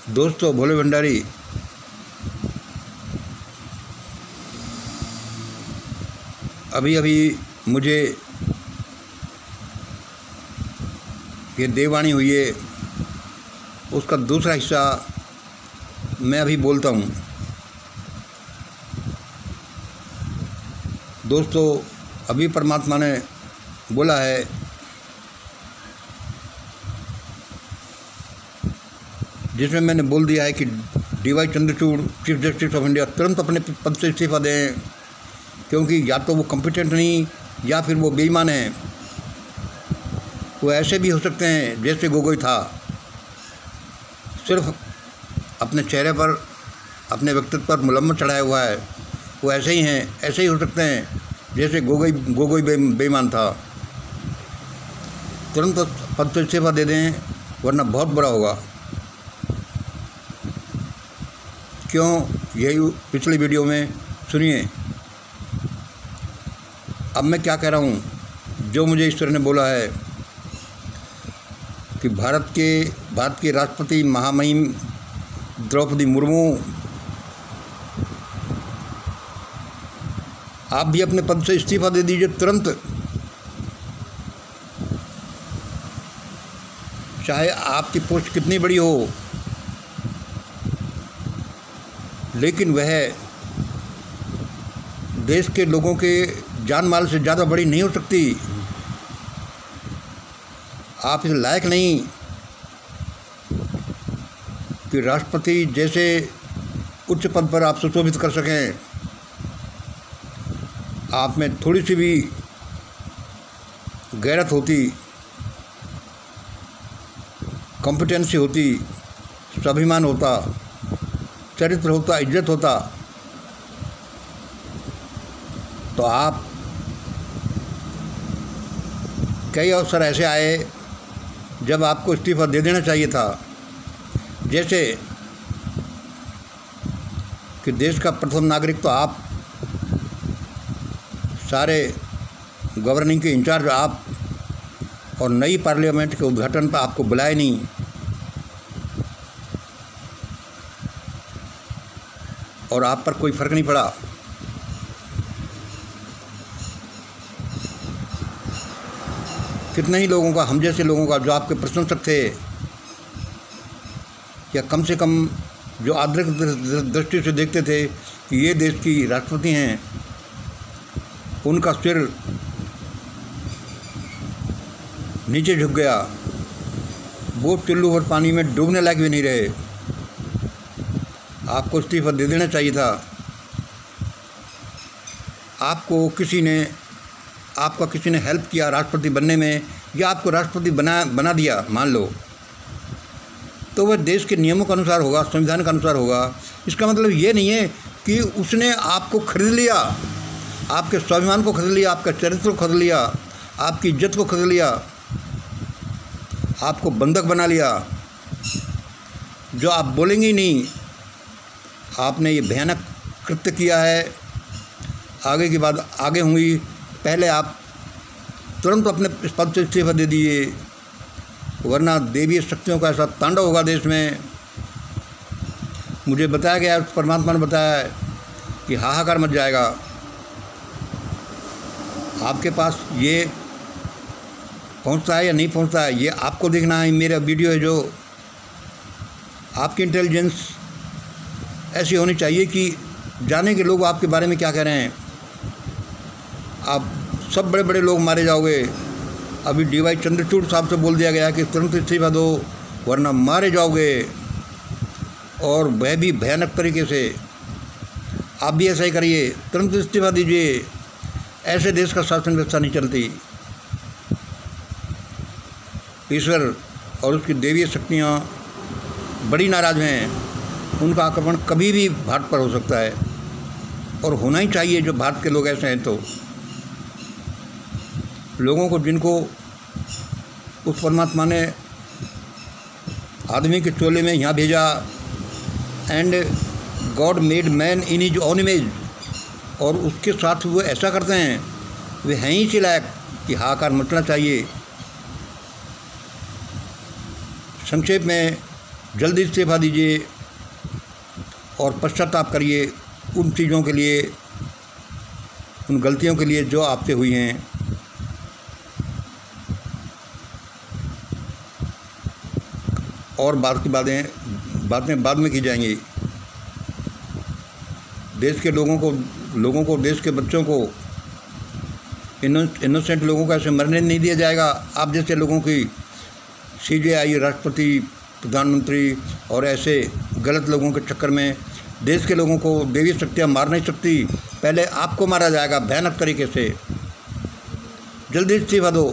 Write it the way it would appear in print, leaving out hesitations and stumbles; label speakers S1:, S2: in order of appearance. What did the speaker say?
S1: दोस्तों, भोले भंडारी अभी अभी मुझे ये देववाणी हुई है, उसका दूसरा हिस्सा मैं अभी बोलता हूँ। दोस्तों, अभी परमात्मा ने बोला है जिसमें मैंने बोल दिया है कि D.Y.. Chandrachud chief justice of India तुरंत अपने पद से इस्तीफा दें, क्योंकि या तो वो कॉम्पिटेंट नहीं या फिर वो बेईमान हैं। वो ऐसे भी हो सकते हैं जैसे गोगोई था, सिर्फ अपने चेहरे पर अपने व्यक्तित्व पर मुलम्मत चढ़ाया हुआ है। वो ऐसे ही हैं, ऐसे ही हो सकते हैं जैसे गोगोई बेईमान था। तुरंत पद से इस्तीफा दे दें, वरना बहुत बुरा होगा। क्यों, यही पिछली वीडियो में सुनिए। अब मैं क्या कह रहा हूँ, जो मुझे ईश्वर ने बोला है कि भारत के राष्ट्रपति महामहिम द्रौपदी मुर्मू, आप भी अपने पद से इस्तीफा दे दीजिए तुरंत। चाहे आपकी पोस्ट कितनी बड़ी हो, लेकिन वह देश के लोगों के जान माल से ज़्यादा बड़ी नहीं हो सकती। आप इस लायक नहीं कि राष्ट्रपति जैसे उच्च पद पर आप सुशोभित कर सकें। आप में थोड़ी सी भी गैरत होती, कॉम्पिटेंसी होती, स्वाभिमान होता, चरित्र होता, इज्जत होता, तो आप कई अवसर ऐसे आए जब आपको इस्तीफा दे देना चाहिए था। जैसे कि देश का प्रथम नागरिक तो आप, सारे गवर्निंग के इंचार्ज आप, और नई पार्लियामेंट के उद्घाटन पर आपको बुलाए नहीं। और आप पर कोई फ़र्क नहीं पड़ा। कितने ही लोगों का, हम जैसे लोगों का, जो आपके प्रशंसक थे या कम से कम जो आदर दृष्टि से देखते थे कि ये देश की राष्ट्रपति हैं, उनका सिर नीचे झुक गया। वो चुल्लू भर पानी में डूबने लायक भी नहीं रहे। आपको इस्तीफा दे देना चाहिए था। आपको किसी ने हेल्प किया राष्ट्रपति बनने में, या आपको राष्ट्रपति बना दिया मान लो, तो वह देश के नियमों के अनुसार होगा, संविधान के अनुसार होगा। इसका मतलब ये नहीं है कि उसने आपको खरीद लिया, आपके स्वाभिमान को खरीद लिया, आपका चरित्र को खरीद लिया, आपकी इज्जत को खरीद लिया, आपको बंधक बना लिया। जो आप बोलेंगे ही नहीं, आपने ये भयानक कृत्य किया है। आगे की बात आगे होंगी, पहले आप तुरंत अपने इस पद से इस्तीफा दे दीजिए, वरना देवीय शक्तियों का ऐसा तांडव होगा देश में। मुझे बताया गया, परमात्मा ने बताया है कि हाहाकार मच जाएगा। आपके पास ये पहुंचता है या नहीं पहुंचता है, ये आपको देखना है। मेरा वीडियो है, जो आपकी इंटेलिजेंस ऐसी होनी चाहिए कि जाने के लोग आपके बारे में क्या कह रहे हैं। आप सब बड़े बड़े लोग मारे जाओगे। अभी डी.वाई. चंद्रचूड़ साहब से बोल दिया गया कि तुरंत इस्तीफा दो, वरना मारे जाओगे, और वह भी भयानक तरीके से। आप भी ऐसा ही करिए, तुरंत इस्तीफा दीजिए। ऐसे देश का शासन व्यवस्था नहीं चलती। ईश्वर और उसकी देवीय शक्तियाँ बड़ी नाराज़ हैं। उनका आक्रमण कभी भी भारत पर हो सकता है, और होना ही चाहिए। जो भारत के लोग ऐसे हैं, तो लोगों को, जिनको उस परमात्मा ने आदमी के चोले में यहाँ भेजा, and God made man in his own image, और उसके साथ वो ऐसा करते हैं, वे हैं ही इसी लायक कि हाहाकार मचना चाहिए। संक्षेप में जल्दी इस्तीफ़ा दीजिए और पश्चाताप करिए उन चीज़ों के लिए, उन गलतियों के लिए जो आपसे हुई हैं। और बाकी बातें बाद में की जाएंगी। देश के लोगों को देश के बच्चों को, इनोसेंट लोगों को ऐसे मरने नहीं दिया जाएगा। आप जैसे लोगों की CJI, राष्ट्रपति, प्रधानमंत्री और ऐसे गलत लोगों के चक्कर में देश के लोगों को देवी शक्तियाँ मार नहीं सकती। पहले आपको मारा जाएगा भयानक तरीके से। जल्दी इस्तीफ़ा दो।